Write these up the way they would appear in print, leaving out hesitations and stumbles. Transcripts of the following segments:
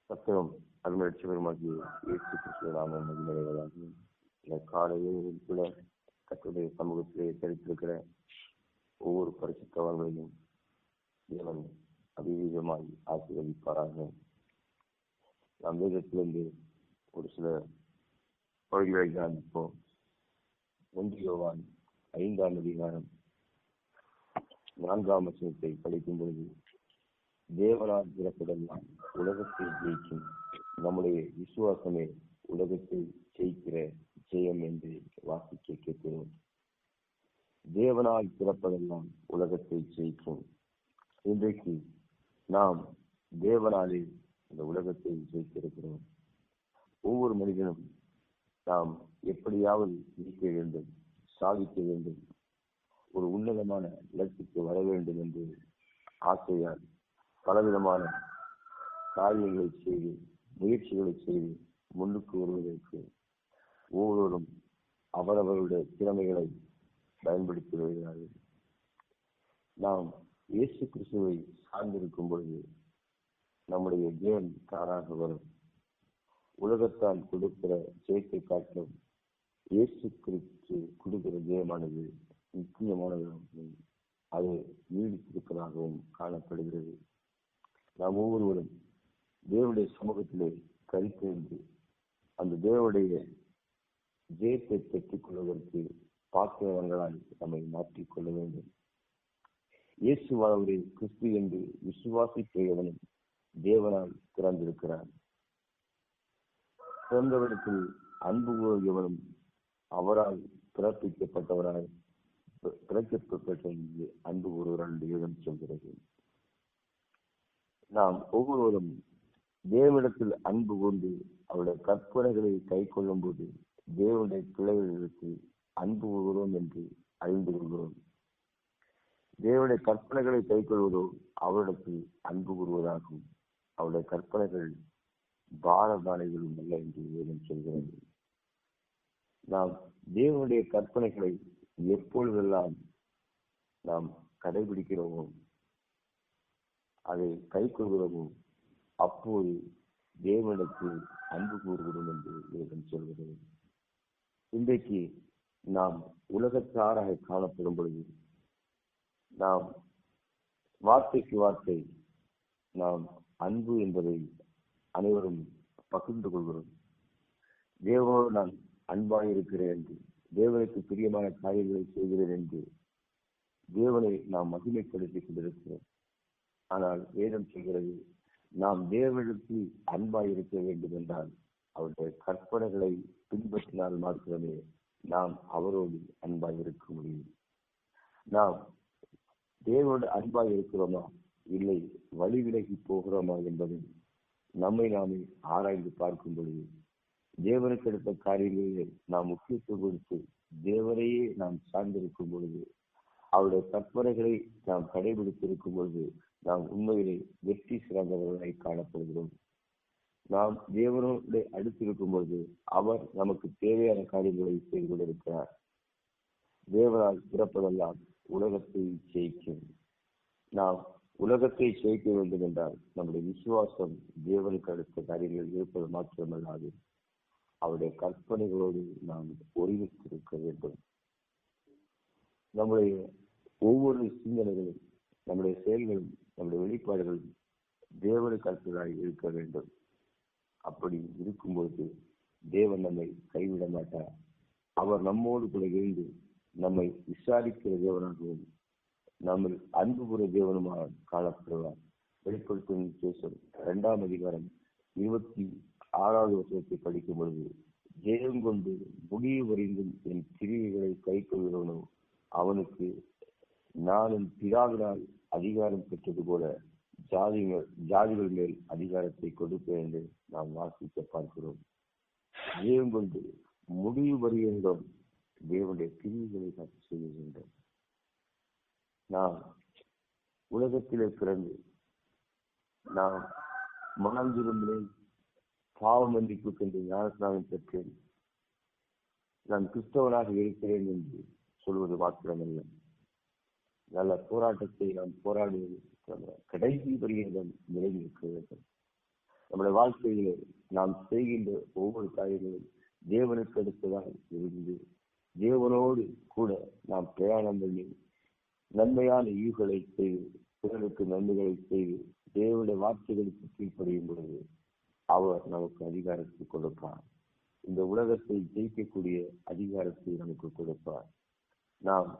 சத்தியம் அருமையற்றவருமாகிய இயேசு கிறிஸ்துவின் நாமம் மகிமையுள்ளதாகும். இந்த காலையில் கூட கர்த்தருடைய சமூகத்திலே தரித்திருக்கிற ஒவ்வொரு பரிசுத்தவான்களையும் தேவன் அபிவிதமாய் ஆசீர்வதிப்பாராக. நாம் வேதத்திலிருந்து ஒரு சில பகுதிகளை தியானிப்போம். 1 யோவான் 5ஆம் அதிகாரம் 4ஆம் வசனத்தை படிக்கும் பொழுது, தேவனால் பிறப்பதெல்லாம் உலகத்தை ஜெயிக்கும், நம்முடைய விசுவாசமே உலகத்தை ஜெயிக்கிற ஜெயம் என்று வாசிக்க கேட்கிறோம். தேவனால் பிறப்பதெல்லாம் உலகத்தை ஜெயிக்கும். இன்றைக்கு நாம் தேவனாலே இந்த உலகத்தை ஜெயித்திருக்கிறோம். ஒவ்வொரு மனிதனும் நாம் எப்படியாவது ஜெயிக்க வேண்டும், சாதிக்க வேண்டும், ஒரு உன்னதமான இலக்குக்கு வர வேண்டும் என்று ஆசையால் பலவிதமான காரியங்களை செய்து முயற்சிகளை செய்து முன்னுக்கு வருவதற்கு ஒவ்வொருவரும் அவரவருடைய திறமைகளை பயன்படுத்தி வருகிறார்கள். நாம் இயேசு கிறிஸ்துவை சார்ந்திருக்கும் பொழுது நம்முடைய ஜெயம் தாராக வரும். உலகத்தால் கொடுக்கிற ஜெயத்தை காட்டும் இயேசு கிறிஸ்து கொடுக்கிற ஜெயமானது முக்கியமானதாகவும் அது நீடித்திருப்பதாகவும் காணப்படுகிறது. நாம் ஒவ்வொருவரும் தேவனுடைய சமூகத்திலே கருத்து அந்த தேவனுடைய ஜெயத்தை பெற்றுக் கொள்வதற்கு பாக்கியவங்களால் நம்மை மாற்றிக்கொள்ள வேண்டும். இயேசுவானவரை கிறிஸ்து என்று விசுவாசிப்பவனும் தேவனால் பிறந்திருக்கிறார். பிறந்தவரிடத்தில் அன்பு கூறுகிறவனும் அவரால் பிறப்பிக்கப்பட்டவரால் பிறக்கப்பட்ட அன்பு கூறுகிறார் என்று வேதம் சொல்கிறது. நாம் ஒவ்வொருவரும் தேவனிடத்தில் அன்பு கொண்டு அவருடைய கற்பனைகளை கை கொள்ளும் போது தேவனுடைய பிள்ளைகளுக்கு அன்பு கூறுகிறோம் என்று அறிந்து கொள்கிறோம். தேவனுடைய கற்பனைகளை கை கொள்வதோ அவரிடத்தில் அன்பு கூறுவதாகும். அவருடைய கற்பனைகள் பாரதானிகளும் அல்ல என்று வேதம் சொல்கிறது. நாம் தேவனுடைய கற்பனைகளை எப்பொழுதெல்லாம் நாம் கடைபிடிக்கிறோமோ, அதை கை கொள்கிறோமோ, அப்போது தேவனிடத்தில் அன்பு கூறுகிறோம் என்று வேதம் சொல்கிறது. இன்றைக்கு நாம் உலகத்தாராக காணப்படும் பொழுது நாம் வார்த்தைக்கு வார்த்தை நாம் அன்பு என்பதை அனைவரும் பகிர்ந்து கொள்கிறோம். தேவனோடு நான் அன்பாயிருக்கிறேன் என்று, தேவனுக்கு பிரியமான காரியங்களை செய்கிறேன் என்று தேவனை நாம் மகிமைப்படுத்திக் கொண்டிருக்கிறோம். ஆனால் வேதம் சொல்கிறது, நாம் தேவனிடத்தில் அன்பாயிருக்க வேண்டும் என்றால் அவருடைய கற்பனைகளை பின்பற்றினால் மாத்திரமே நாம் அவரோடு அன்பாயிருக்க முடியும். நாம் தேவனோடு அன்பாக இருக்கிறோமா இல்லை வழி விலகி போகிறோமா என்பதை நம்மை நாமே ஆராய்ந்து பார்க்கும் பொழுது தேவனுக்கு எடுத்த காரியங்களில் நாம் முக்கியத்துவம் கொடுத்து தேவனையே நாம் சார்ந்திருக்கும் பொழுது, அவருடைய கற்பனைகளை நாம் கடைபிடித்திருக்கும் பொழுது நாம் உண்மையிலே வெற்றி சிறந்தவர்களாய் காணப்படுகிறோம். நாம் தேவனோடு அடுத்திருக்கும் பொழுது அவர் நமக்கு தேவையான காரியங்களை செய்து கொண்டிருக்கிறார். தேவனால் பிறப்பதெல்லாம் உலகத்தை ஜெயிக்கும். நாம் உலகத்தை ஜெயிக்க வேண்டும் என்றால் நம்முடைய விசுவாசம் தேவனுக்கு அடுத்த காரியங்கள் இருப்பது மாத்திரமல்லாது அவருடைய கற்பனைகளோடு நாம் ஒருங்கித்திருக்க வேண்டும். நம்முடைய ஒவ்வொரு சிந்தனைகளும், நம்முடைய செயல்களும், நம்முடைய வெளிப்பாடுகளும் தேவனுக்கு அடுத்ததாய் இருக்க வேண்டும். அப்படி இருக்கும்போது தேவன் நம்மை கைவிட மாட்டார். அவர் நம்மோடு கூட இருந்து நம்மை விசாரிக்கிற தேவனாகவும் நம்ம அன்பு கூற தேவனுமாக காணப்படுவார். வெளிப்படுத்தும் விசேஷம் 2ஆம் அதிகாரம் 26வது வசனத்தை படிக்கும் பொழுது, ஜெயம் கொண்டு முடிவு வரைந்தும் என் கிரியைகளை கை கொள்கிறவனோ அவனுக்கு நானும் பிதாவினால் அதிகாரம் பெற்றது போல ஜாதிகள் மேல் அதிகாரத்தை கொடுப்பேன் என்று நாம் வாசிக்க பார்க்கிறோம். ஜெயம் கொண்டு முடிவு வருகின்றோம் தேவனுடைய கிரியைகளை காட்சி செய்ய வேண்டும். நாம் உலகத்திலே பிறந்து நாம் மனம் திரும்பினேன், பாவ மன்னிப்புக்கு என்று ஞானஸ்நானம் பெற்றேன், நான் கிறிஸ்தவனாக இருக்கிறேன் என்று சொல்வது மாத்திரமல்ல, நல்ல போராட்டத்தை நாம் போராடுவது கடைசி பரியந்தம் நிலைநிற்க வேண்டும். நம்முடைய நம்முடைய வாழ்க்கையிலே நாம் செய்கின்ற ஒவ்வொரு காரியங்களும் தேவனுக்கு அடுத்ததாக இருந்து தேவனோடு கூட நாம் பிரயாணம் பண்ணி நன்மையான ஈவுகளை செய்து பிறருக்கு நன்மைகளை செய்து தேவனுடைய வார்த்தைகளுக்கு கீழ்ப்படியும் பொழுது அவர் நமக்கு அதிகாரத்தை கொடுப்பார். இந்த உலகத்தை ஜெயிக்கக்கூடிய அதிகாரத்தை நமக்கு கொடுப்பார். நாம்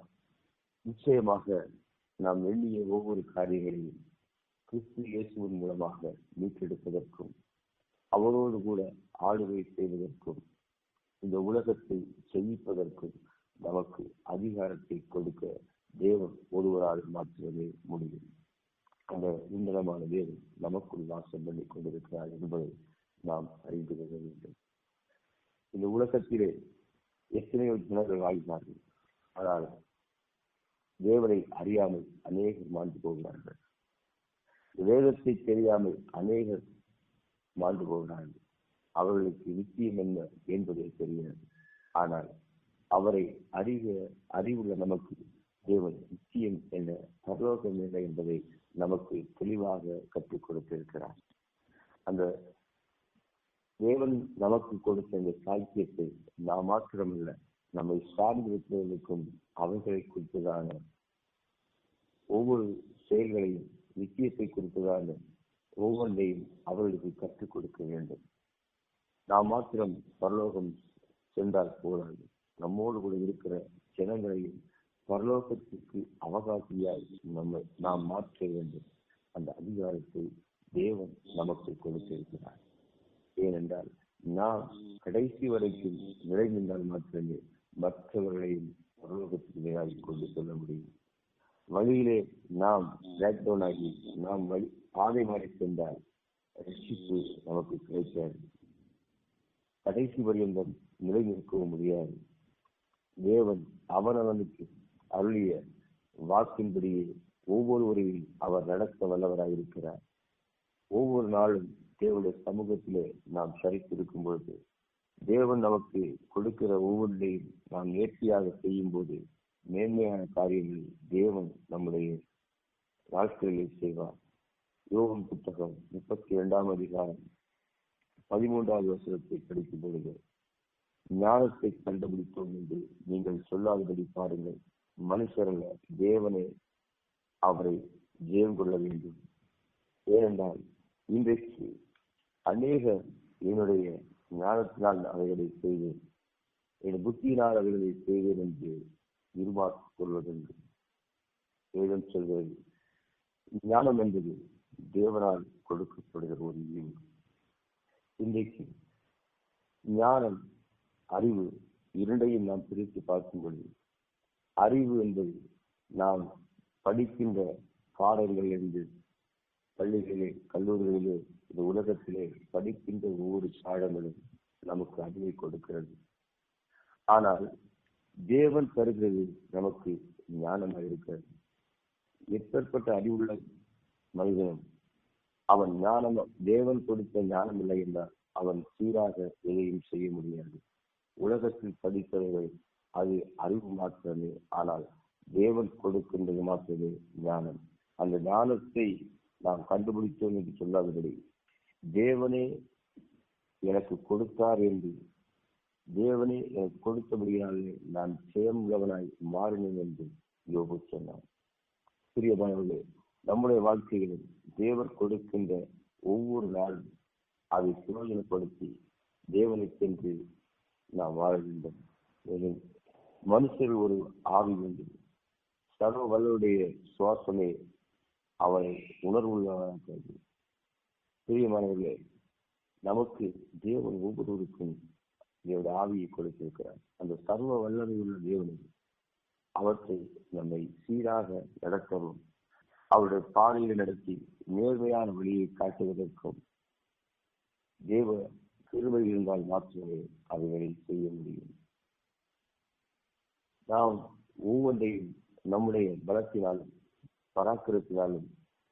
நிச்சயமாக நாம் எண்ணிய ஒவ்வொரு காரியங்களையும் கிறிஸ்து இயேசுவின் மூலமாக மீட்டெடுப்பதற்கும் அவரோடு கூட ஆளுகை செய்வதற்கும் இந்த உலகத்தை செழிப்பதற்கும் நமக்கு அதிகாரத்தை கொடுக்க தேவன் ஒருவரால் மாற்றுவதே முடியும். அந்த உன்னதமான தேவன் நமக்குள் வாசம் பண்ணி கொண்டிருக்கிறார் என்பதை நாம் அறிந்து கொள்ள வேண்டும். இந்த உலகத்திலே எத்தனையோ ஜனங்கள் வாழ்கிறார்கள், ஆனால் தேவனை அறியாமல் அநேகர் மாண்டு போகிறார்கள். வேதத்தை தெரியாமல் அநேகர் மாண்டு போகிறார்கள். அவர்களுக்கு நிச்சயம் என்ன என்பதே தெரியாது. ஆனால் அவரை அறிவுள்ள நமக்கு தேவன் நிச்சயம் என்ன, பரலோகம் என்ன என்பதை நமக்கு தெளிவாக கற்றுக் கொடுத்திருக்கிறார். அந்த தேவன் நமக்கு கொடுத்த இந்த சாக்கியத்தை நாம் மாத்திரமல்ல, நம்மை சார்ந்திருப்பவர்களுக்கும் அவர்களை குறித்ததான ஒவ்வொரு செயல்களையும் நிச்சயத்தை குறித்ததான ஒவ்வொன்றையும் அவர்களுக்கு கற்றுக் கொடுக்க வேண்டும். நாம் மாத்திரம் பரலோகம் சென்றால் போராது, நம்மோடு கூட இருக்கிற ஜனங்களையும் பரலோகத்திற்கு அவகாசியாய் நாம் மாற்ற வேண்டும். அந்த அதிகாரத்தை தேவன் நமக்கு கொடுத்திருக்கிறார். ஏனென்றால் நாம் கடைசி வரைக்கும் நிலை நின்றால் மாத்திரமே மற்றவர்களையும் பரலோகத்துக்கு நேராக கொண்டு செல்ல முடியும். வழியிலே நாம் லாக்டவுன் ஆகி நாம் பாதை மாறி சென்றால் ரட்சிப்பு நமக்கு கிடைக்காது. கடைசி பரியந்தம் நிலை நிற்கவும் முடியாது. தேவன் அவனவனுக்கு அருளிய வாக்கின்படியே ஒவ்வொருவரையும் அவர் நடத்த வல்லவராயிருக்கிறார். ஒவ்வொரு நாளும் தேவனுடைய சமூகத்திலே நாம் சரித்திருக்கும் பொழுது தேவன் நமக்கு கொடுக்கிற ஒவ்வொன்றையும் நாம் நேர்த்தியாக செய்யும் போது மேன்மையான காரியங்களை தேவன் நம்முடைய வாழ்க்கைகளில் செய்வார். யோகம் புத்தகம் 32 அதிகாரம் 13வது வசனத்தை படிக்கும் பொழுது, ஞானத்தை கண்டுபிடித்தோம் என்று நீங்கள் சொல்லாதபடி பாருங்கள், மனுஷரல்ல தேவனே அவரை ஜெயம் கொள்ள வேண்டும். ஏனென்றால் இன்றைக்கு அநேக என்னுடைய ஞானத்தினால் அவைகளை செய்வேன், என் புத்தியினால் அவைகளை செய்வேன் என்று எதிர்பார்த்துக் கொள்வதென்று வேதம் சொல்கிறது. ஞானம் என்பது தேவனால் கொடுக்கப்படுகிற ஒரு ஈவு. இன்றைக்கு ஞானம் அறிவு இரண்டையும் நாம் பிரித்து பார்க்கும் பொழுது, அறிவு என்பது நாம் படிக்கின்ற பாடங்கள் என்று பள்ளிகளிலே கல்லூரிகளிலே இந்த உலகத்திலே படிக்கின்ற ஒவ்வொரு பாடங்களும் நமக்கு அறிவை கொடுக்கிறது. ஆனால் தேவன் தருகிறது நமக்கு ஞானமாக இருக்கிறது. எப்பேற்பட்ட அறிவுள்ள மனிதனும் அவன் ஞானம் தேவன் கொடுத்த ஞானம் இல்லை என்றால் அவன் சீராக எதையும் செய்ய முடியாது. உலகத்தில் படித்தவர்கள் அது அறிவு மாத்திரமே, ஆனால் தேவன் கொடுக்கின்றது மாத்திரமே ஞானம். அந்த ஞானத்தை நாம் கண்டுபிடித்தோம் என்று சொல்லாதபடி தேவனே எனக்கு கொடுத்தார் என்று, தேவனே எனக்கு கொடுத்தபடியாலே நான் ஜெயம் உள்ளவனாய் மாறினேன் என்று யோபு சொன்னார். பிரியமானவர்களே, நம்முடைய வாழ்க்கைகளில் தேவன் கொடுக்கின்ற ஒவ்வொரு நாளும் அதை பிரயோஜனப்படுத்தி தேவனுக்கென்று நாம் வாழ வேண்டும். மேலும் மனுஷர் ஒரு ஆவி உண்டு, சர்வ வல்லவருடைய சுவாசமே அவனை உணர்வுள்ளவராக. பிரியமானவர்களே, நமக்கு தேவன் ஒவ்வொருவருக்கும் தேவனுடைய ஆவியை கொடுத்திருக்கிறார். அந்த சர்வ வல்லமை உள்ள தேவனை அவற்றை நம்மை சீராக நடத்தவும் அவருடைய பாதையை நடத்தி நேர்மையான வழியை காட்டுவதற்கும் தேவ கிருபை இருந்தால் மாற்றமே அவைகளை செய்ய முடியும். நாம் ஒவ்வொன்றையும் நம்முடைய பலத்தினாலும் பராக்கிரத்தினாலும்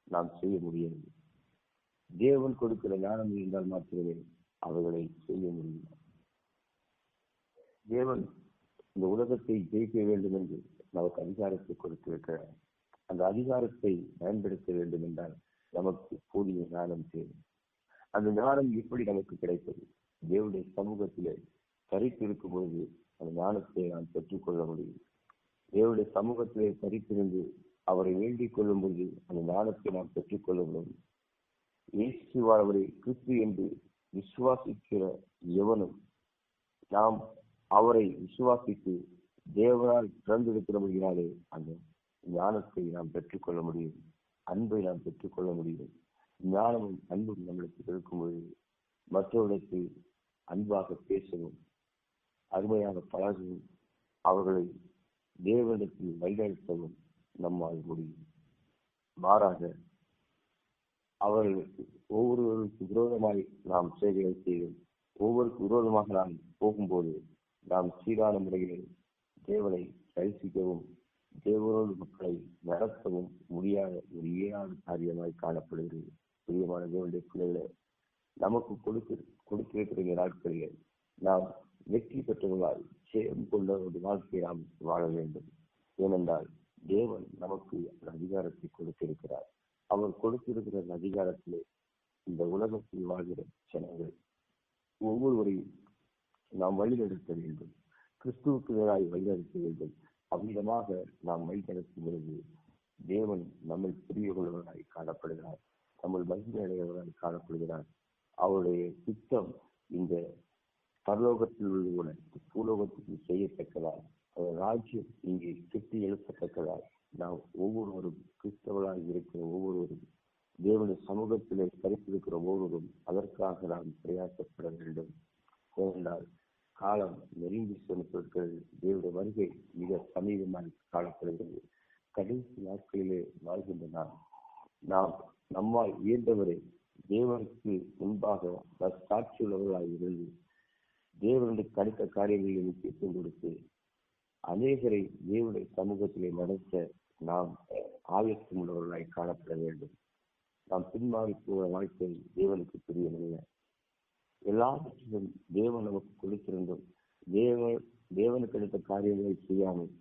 நாம் செய்ய முடியாது. தேவன் கொடுக்கிற ஞானம் இருந்தால் மாத்திரமே அவைகளை செய்ய முடியும். தேவன் இந்த உலகத்தை ஜெயிக்க வேண்டும் என்று நமக்கு அதிகாரத்தை கொடுத்திருக்கிறார். அந்த அதிகாரத்தை பயன்படுத்த வேண்டும் என்றால் நமக்கு போதிய ஞானம் தேவை. அந்த ஞானம் எப்படி நமக்கு கிடைப்பது? தேவனுடைய சமூகத்திலே தரித்திருக்கும் பொழுது அந்த ஞானத்தை நாம் பெற்றுக்கொள்ள முடியும். தேவனுடைய சமூகத்திலே தரித்திருந்து அவரை வேண்டிக் கொள்ளும் பொழுது அந்த ஞானத்தை நாம் பெற்றுக்கொள்ள முடியும். இயேசுவால் அவரை கிறிஸ்து என்று விசுவாசிக்கிற எவனும் நாம் அவரை விசுவாசித்து தேவனால் திறந்திருக்கிறபடியாலே அந்த ஞானத்தை நாம் பெற்றுக்கொள்ள முடியும். அன்பை நாம் பெற்றுக்கொள்ள முடியும். ஞானமும் அன்பும் நம்மளுக்கு இருக்கும்போது மற்றவர்களுக்கு அன்பாக பேசவும் அருமையாக பழகவும் அவர்களை தேவனிடத்தில் வழிநடத்தவும் நம்மால் முடியும். மாறாக அவர்களுக்கு ஒவ்வொருவருக்கு விரோதமாய் நாம் சேவைகள் செய்வோம். ஒவ்வொருக்கு விரோதமாக நாம் போகும்போது நாம் சீரான முறையில் தேவனை தரிசிக்கவும் தேவனோடு மக்களை நடத்தவும் முடியாத ஒரு இயலாத காரியமாய் காணப்படுகிறது. பிரியமான தேவனுடைய பிள்ளைகளை நமக்கு கொடுத்திருக்கிற நாட்களிலே நாம் வெற்றி பெற்றவர்களால் சேம் கொண்ட ஒரு வாழ்க்கையை நாம் வாழ வேண்டும். ஏனென்றால் தேவன் நமக்கு அந்த அதிகாரத்தை கொடுத்திருக்கிறார். அவர் கொடுத்திருக்கிற அதிகாரத்திலே இந்த உலகத்தில் வாழ்கிற ஜனங்கள் ஒவ்வொருவரையும் நாம் வழிநடத்த வேண்டும். கிறிஸ்துவுக்கு நேராய் வழிநடத்த வேண்டும். அவ்விதமாக நாம் வழிநடத்தும் பொழுது தேவன் நம்மை புரிய கொள்வதாய் காணப்படுகிறார். நம்ம மகிழ்ச்சி அடைவதாய் காணப்படுகிறார். அவருடைய சித்தம் இந்த பரலோகத்தில் உள்ள பூலோகத்துக்கு செய்யத்தக்கதால் அவர் ராஜ்யம் இங்கே சுற்றி எழுப்பத்தக்கதால் நாம் ஒவ்வொருவரும் கிறிஸ்தவர்களாக இருக்கிற ஒவ்வொருவரும் தேவனுடைய சமூகத்திலே கருத்திருக்கிற ஒவ்வொருவரும் அதற்காக நாம் பிரயாசப்பட வேண்டும். ஏனென்றால் காலம் நெருங்கி செல்கிறது. தேவனுடைய வருகை மிக சமீபமாக காணப்படுகிறது. கடைசி நாட்களிலே வாழ்கின்ற நாம் நம்மால் இயன்றவரை தேவனுக்கு முன்பாக சாட்சியுள்ளவர்களாக இருந்து தேவனுடைய கடுத்த காரியங்களை முக்கியத்துவம் கொடுத்து அநேகரை தேவனுடைய சமூகத்திலே நடத்த நாம் ஆயத்தம் உள்ளவர்களாய் காணப்பட வேண்டும். நாம் பின்மாறி போகிற வாழ்க்கை தேவனுக்கு பிரியமில்லை. எல்லாவற்றிலும் தேவன் நமக்கு கொடுத்திருந்தும் தேவனுக்கு எடுத்த காரியங்களை செய்யாமல்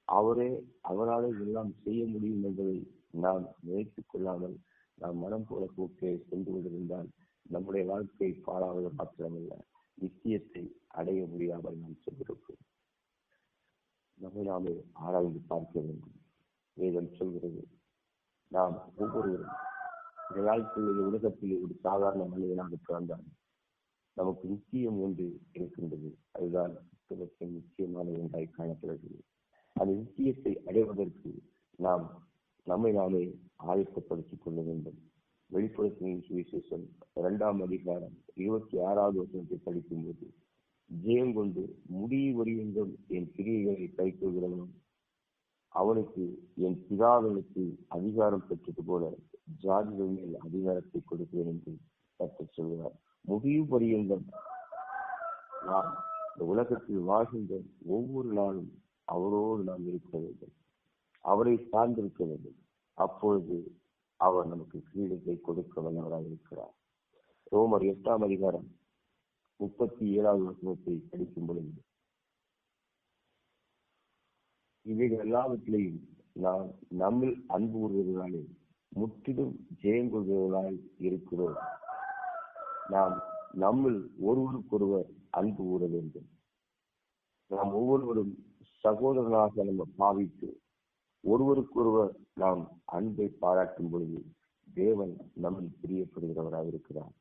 அவரால் எல்லாம் செய்ய முடியும் என்பதை நாம் நினைத்துக் கொள்ளாமல் நாம் மனம் போல போக்கை சென்று கொண்டிருந்தால் நம்முடைய வாழ்க்கை பாழாவது மாத்திரமல்ல, நிச்சயத்தை அடைய முடியாமல் நாம் சென்றிருப்போம். நம்மை நாமே ஆராய்ந்து பார்க்க வேண்டும். வேதம் சொல்கிறது, நாம் ஒவ்வொருவரும் இந்த வாழ்க்கையில் உலகத்தில் ஒரு சாதாரண மனிதனாக பிறந்தால் நமக்கு நிச்சயம் ஒன்று இருக்கின்றது. அதுதான் நிச்சயமான ஒன்றாய் காணப்படுகிறது. அந்த நிச்சயத்தை அடைவதற்கு நாம் நம்மை நாமே ஆயத்தப்படுத்திக் கொள்ள வேண்டும். வெளிப்படுத்தின சுவிசேஷம் 2ஆம் அதிகாரம் 26வது வசனத்தை படிக்கும்போது, ஜெயம் கொண்டு முடிவறியென்றும் என் கிரியைகளை கைக்கொள்கிறவனும் அவனுக்கு என் பிதாவினுக்கு அதிகாரம் பெற்றது போல ஜாதிகள் மேல் அதிகாரத்தை கொடுக்கிறேன் என்று கர்த்தர் சொல்கிறார். முடிவு பரியந்தம் நாம் இந்த உலகத்தில் வாழ்கின்ற ஒவ்வொரு நாளும் அவரோடு நாம் இருக்க வேண்டும். அவரை சார்ந்திருக்க வேண்டும். அப்பொழுது அவர் நமக்கு கிரீடத்தை கொடுக்க வல்லவராக இருக்கிறார். ரோமர் 8ஆம் அதிகாரம் 37வது வசனத்தை படிக்கும் பொழுது, இவைகள் எல்லாவற்றிலையும் நாம் நம்மில் அன்பு கூறுவதனாலே முற்றிலும் ஜெயம் கொள்வதனாய் இருக்கிறோம். நாம் நம்மில் ஒருவருக்கொருவர் அன்பு கூற வேண்டும். நாம் ஒவ்வொருவரும் சகோதரனாக நம்ம பாவித்து ஒருவருக்கொருவர் நாம் அன்பை பாராட்டும் பொழுது தேவன் நம்மில் பிரியப்படுகிறவராக இருக்கிறார்.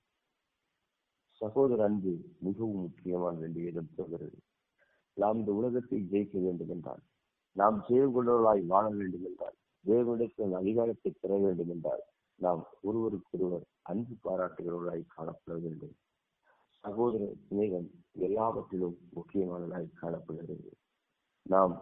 சகோதர அன்பு மிகவும் முக்கியமான வேண்டியதும் சொல்கிறது. நாம் இந்த உலகத்தை ஜெயிக்க வேண்டும் என்றால், நாம் ஜெயம் கொண்டவர்களாய் வாழ வேண்டும் என்றால், தேவனிடத்தில் அதிகாரத்தை பெற வேண்டும் என்றால், நாம் ஒருவருக்கொருவர் அன்பு பாராட்டுகிறவர்களாய் காணப்பட வேண்டும். சகோதர சிநேகம் எல்லாவற்றிலும் முக்கியமானதாய் காணப்படுகிறது. நாம்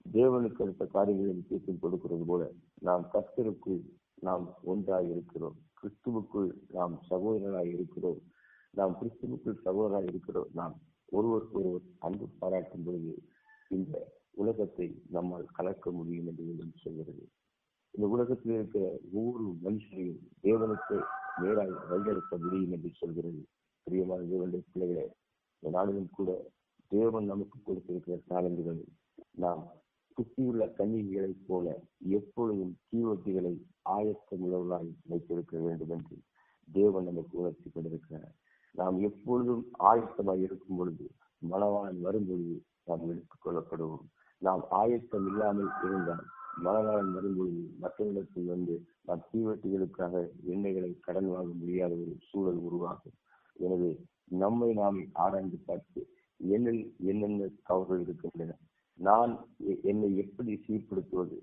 தேவனுக்கு அடுத்த காரியங்களை முக்கியத்துவம் கொடுக்கிறது போல நாம் கர்த்தருக்குள் நாம் ஒன்றாய் இருக்கிறோம். கிறிஸ்துவுக்குள் நாம் சகோதரராய் இருக்கிறோம். நாம் கிறிஸ்துவுக்குள் சகோதரராய் இருக்கிறோம். நாம் ஒருவருக்கு ஒருவர் அன்பு பாராட்டும் பொழுது இந்த உலகத்தை நம்மால் கலக்க முடியும் என்று சொல்கிறது. இந்த உலகத்தில் இருக்கிற ஒவ்வொரு மனுஷனையும் தேவனுக்கு நேராக வழிநடத்த முடியும் என்று சொல்கிறது. பிரியமான தேவனுடைய பிள்ளைகளை, இந்த நாளிலும் கூட தேவன் நமக்கு கொடுத்திருக்கிற தாளந்துகளை நாம் குத்தியுள்ள கன்னிகளைப் போல எப்பொழுதும் தீவட்டிகளை ஆயத்தமுள்ளவர்களாய் வைத்திருக்க வேண்டும் என்று தேவன் நமக்கு உணர்த்தி கொண்டிருக்கிறார். நாம் எப்பொழுதும் ஆயத்தமாக இருக்கும் பொழுது, மணவாளன் வரும்பொழுது நாம் எடுத்துக் கொள்ளப்படுவோம். நாம் ஆயத்தம் இல்லாமல் இருந்தால் மணவாளன் வரும்பொழுது மற்றவர்களுக்கு வந்து நாம் தீவட்டிகளுக்காக எண்ணெய்களை கடன் வாங்க முடியாத ஒரு சூழல் உருவாகும். எனவே நம்மை நாமே ஆராய்ந்து பார்த்து என்னில் என்னென்ன தவறுகள் இருக்கின்றன, நான் என்னை எப்படி சீர்படுத்துவது,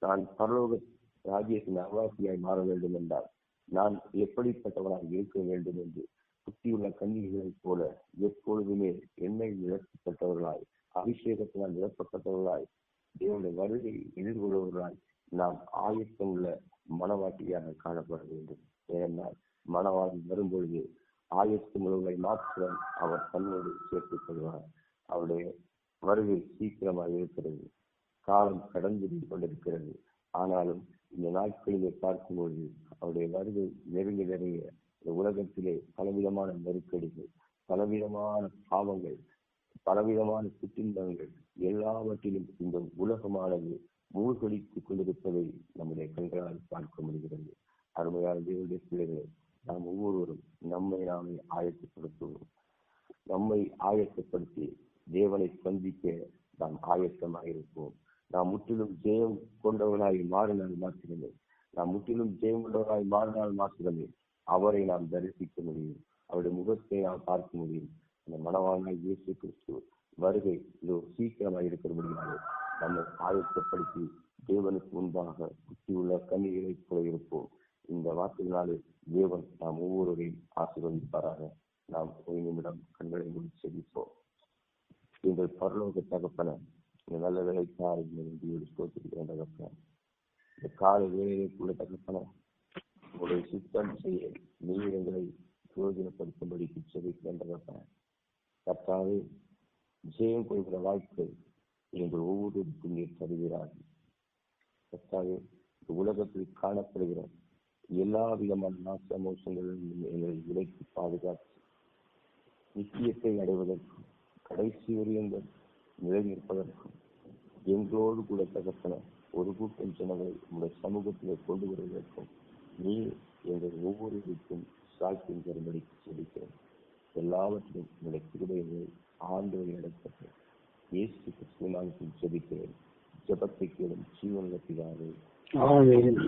நான் பரலோக ராஜ்யத்தின் அவாசியாய் மாற வேண்டும் என்றால் நான் எப்படிப்பட்டவனாக இருக்க வேண்டும் என்று புத்தியுள்ள கன்னிகைகளைப் போல எப்பொழுதுமே எண்ணெய் நிரப்பப்பட்டவர்களாய், அபிஷேகத்தினால் நிரப்பப்பட்டவர்களாய், தேவனுடைய வருகை எதிர்கொள்வர்களாய் நாம் ஆயத்தம் உள்ள மனவாட்டியாக காணப்பட வேண்டும். ஏனென்றால் மனவாளன் வரும்பொழுது ஆயத்தம் உள்ளவர்களை மாத்திரம் அவர் தன்னோடு சேர்த்துக் கொள்வார். அவருடைய வருகை சீக்கிரமாக இருக்கிறது. காலம் கடந்து கொண்டிருக்கிறது. ஆனாலும் இந்த நாட்களிலே பார்க்கும்போது அவருடைய வருகை நெருங்கி நெருங்க இந்த உலகத்திலே பலவிதமான நெருக்கடிகள், பலவிதமான பாவங்கள், பலவிதமான குற்றின்பங்கள் எல்லாவற்றிலும் இந்த உலகமானது மூழ்கடித்துக் கொண்டிருப்பதை நம்முடைய கண்களால் பார்க்க முடிகிறது. அருமையான தேவனுடைய பிள்ளைகளை நாம் ஒவ்வொருவரும் நம்மை நாமே ஆயத்தப்படுத்துவோம். நம்மை ஆயத்தப்படுத்தி தேவனை சந்திக்க நாம் ஆயத்தமாக இருப்போம். நாம் முற்றிலும் ஜெயம் கொண்டவர்களாய் மாறினால் மாத்திரமே, அவரை நாம் தரிசிக்க முடியும். அவருடைய முகத்தை நாம் பார்க்க முடியும். அந்த மணவாளனாய் இயேசு கிறிஸ்து வருகை இதோ சீக்கிரமாக இருக்கிறபடியாலே நம்மை ஆயத்தப்படுத்தி தேவனுக்கு முன்பாக புத்தியுள்ள கன்னிகைகளைப் போல இருப்போம். இந்த வார்த்தைகளாலே தேவன் நாம் ஒவ்வொருவரையும் ஆசீர்வதிப்பாராக. நாம் ஒரு நிமிடம் கண்களை மூடி செபிப்போம். எங்கள் பரலோக தகப்பன, இந்த நல்ல வேலைக்காக ஸ்தோத்திரிக்கிறேன் தகப்பன. இந்த கால வேலையை கூட தகப்பன உங்களுடைய சுத்தம் செய்ய நீர் எங்களை பிரயோஜனப்படுத்தும்படிக்கு செபிக்கிறேன் தகப்பன. கர்த்தாவே, ஜெயம் கொள்கிற வாழ்க்கை எங்கள் ஒவ்வொருவருக்கும் நீர் தருகிறார்கள். கர்த்தாவே, இந்த உலகத்தில் காணப்படுகிற எல்லா விதமான நாச மோசங்களிலும் எங்களை விலைக்கு பாதுகாத்து நிச்சயத்தை அடைவதற்கும் கடைசி வரையங்கள் நிலை நிற்பதற்கும் எங்களோடு கூட தகப்பன ஒரு கூட்டம் ஜனங்களை உங்களுடைய சமூகத்திலே கொண்டு வருவதற்கும் நீர் எங்கள் ஒவ்வொருவருக்கும் சாட்சியம் தரும்படி செபிக்கிறேன். எல்லாவற்றையும் உங்களுடைய கிருபையை ஆண்டவரை நடத்தப்பட்டு இயேசு கிறிஸ்துவின் நாமத்தில் ஜெபிக்கிறேன். ஜெபத்தை கேளும் ஜீவனுள்ள பிதாவே. ஆமென்.